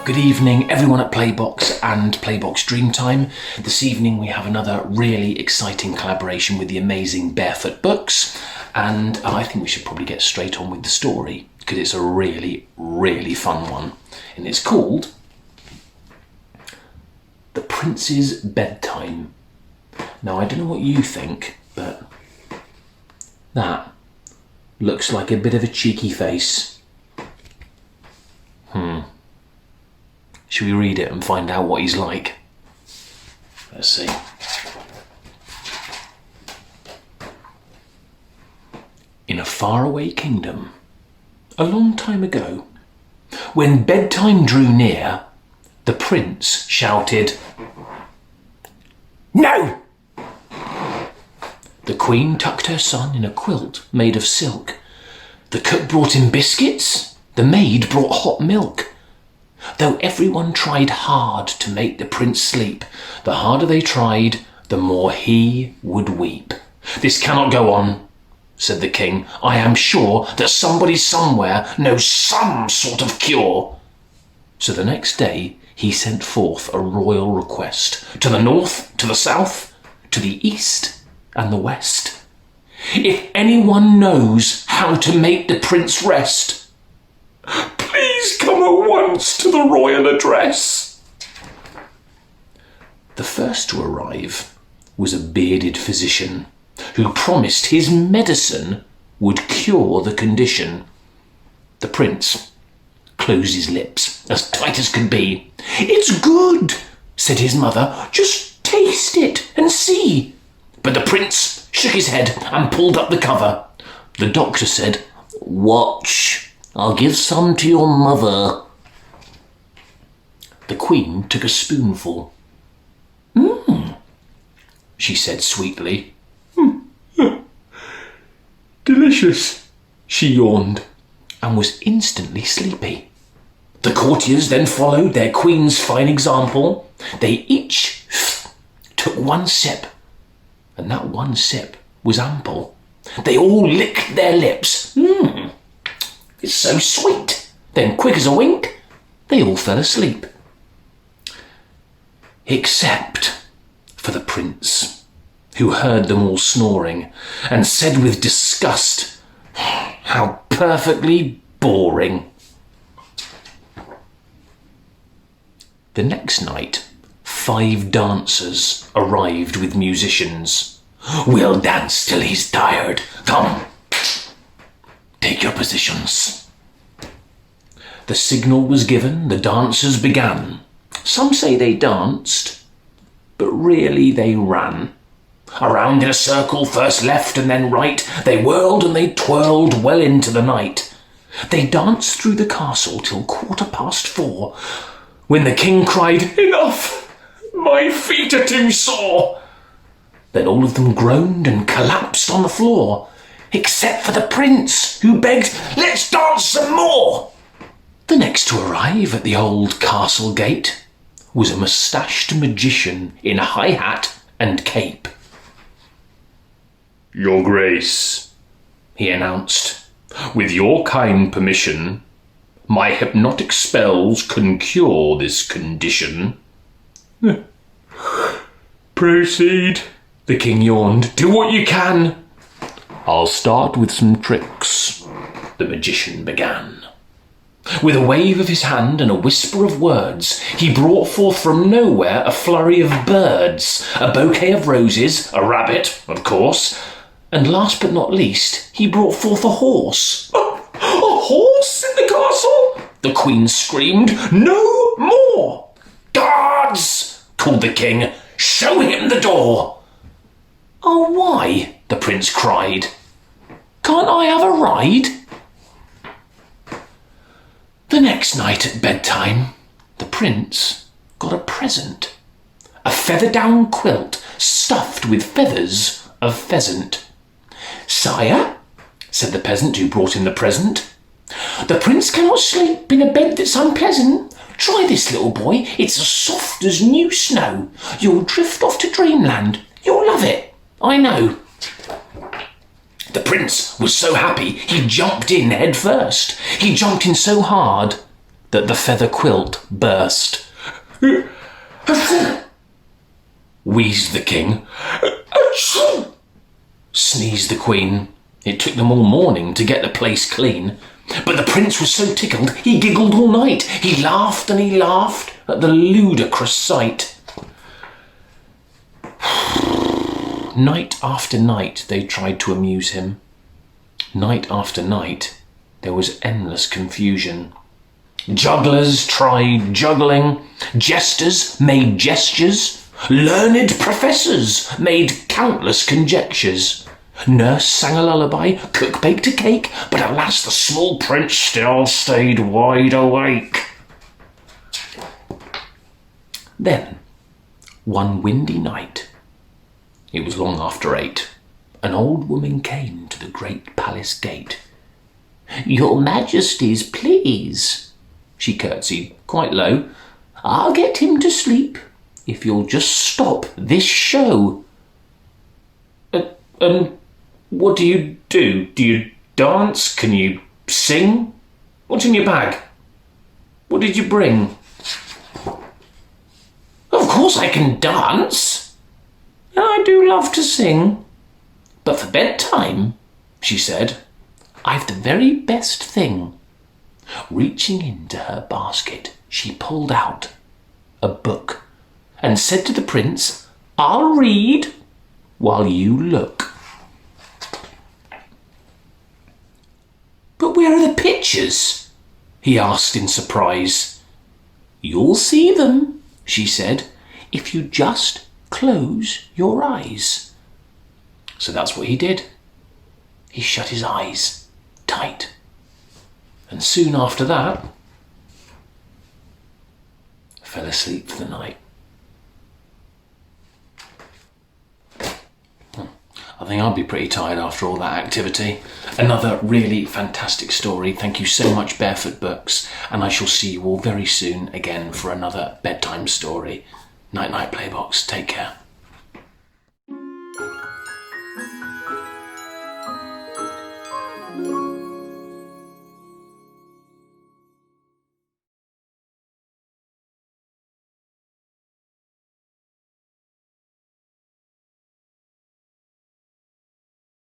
Good evening, everyone at Playbox and Playbox Dreamtime. This evening we have another really exciting collaboration with the amazing Barefoot Books, and I think we should probably get straight on with the story because it's a really, really fun one, and it's called The Prince's Bedtime. Now, I don't know what you think, but that looks like a bit of a cheeky face. Should we read it and find out what he's like? Let's see. In a faraway kingdom, a long time ago, when bedtime drew near, the prince shouted, "No!" The queen tucked her son in a quilt made of silk. The cook brought him biscuits. The maid brought hot milk. Though everyone tried hard to make the prince sleep, the harder they tried, the more he would weep. "This cannot go on," said the king. "I am sure that somebody somewhere knows some sort of cure." So the next day he sent forth a royal request to the north, to the south, to the east and the west. "If anyone knows how to make the prince rest, please come at once to the royal address." The first to arrive was a bearded physician who promised his medicine would cure the condition. The prince closed his lips as tight as could be. "It's good," said his mother. "Just taste it and see." But the prince shook his head and pulled up the cover. The doctor said, "Watch. I'll give some to your mother." The queen took a spoonful. She said sweetly. "Delicious," she yawned, and was instantly sleepy. The courtiers then followed their queen's fine example. They each took one sip, and that one sip was ample. They all licked their lips. It's so sweet. Then, quick as a wink, they all fell asleep. Except for the prince, who heard them all snoring and said with disgust, "How perfectly boring." The next night, 5 dancers arrived with musicians. "We'll dance till he's tired. Come. Take your positions." The signal was given, the dancers began. Some say they danced, but really they ran. Around in a circle, first left and then right, they whirled and they twirled well into the night. They danced through the castle till 4:15, when the king cried, "Enough! My feet are too sore!" Then all of them groaned and collapsed on the floor, except for the prince, who begged, "Let's dance some more." The next to arrive at the old castle gate was a moustached magician in a high hat and cape. "Your Grace," he announced, "with your kind permission, my hypnotic spells can cure this condition." "Proceed," the king yawned. "Do what you can." "I'll start with some tricks," the magician began. With a wave of his hand and a whisper of words, he brought forth from nowhere a flurry of birds, a bouquet of roses, a rabbit, of course, and last but not least, he brought forth a horse. A horse in the castle?" the queen screamed. "No more!" "Guards!" called the king. "Show him the door." "Oh, why?" the prince cried. "Can't I have a ride?" The next night at bedtime, the prince got a present. A feather-down quilt stuffed with feathers of pheasant. "Sire," said the peasant who brought him the present, "the prince cannot sleep in a bed that's unpleasant. Try this, little boy. It's as soft as new snow. You'll drift off to dreamland. You'll love it, I know." The prince was so happy he jumped in head first. He jumped in so hard that the feather quilt burst. Wheezed the king. Sneezed the queen. It took them all morning to get the place clean. But the prince was so tickled, he giggled all night. He laughed and he laughed at the ludicrous sight. Night after night they tried to amuse him. Night after night there was endless confusion. Jugglers tried juggling, jesters made gestures, learned professors made countless conjectures. Nurse sang a lullaby, cook baked a cake, but at last the small prince still stayed wide awake. Then, one windy night, it was long after 8, an old woman came to the great palace gate. "Your Majesties, please," she curtsied quite low. "I'll get him to sleep if you'll just stop this show." What do you do? Do you dance? Can you sing? What's in your bag? What did you bring?" "Of course I can dance. And I do love to sing. But for bedtime," she said, "I've the very best thing." Reaching into her basket, she pulled out a book and said to the prince, "I'll read while you look." "But where are the pictures?" he asked in surprise. "You'll see them," she said, "if you just close your eyes." So that's what he did. He shut his eyes tight. And soon after that, fell asleep for the night. I think I'll be pretty tired after all that activity. Another really fantastic story. Thank you so much, Barefoot Books, and I shall see you all very soon again for another bedtime story. Night night, Playbox. Take care.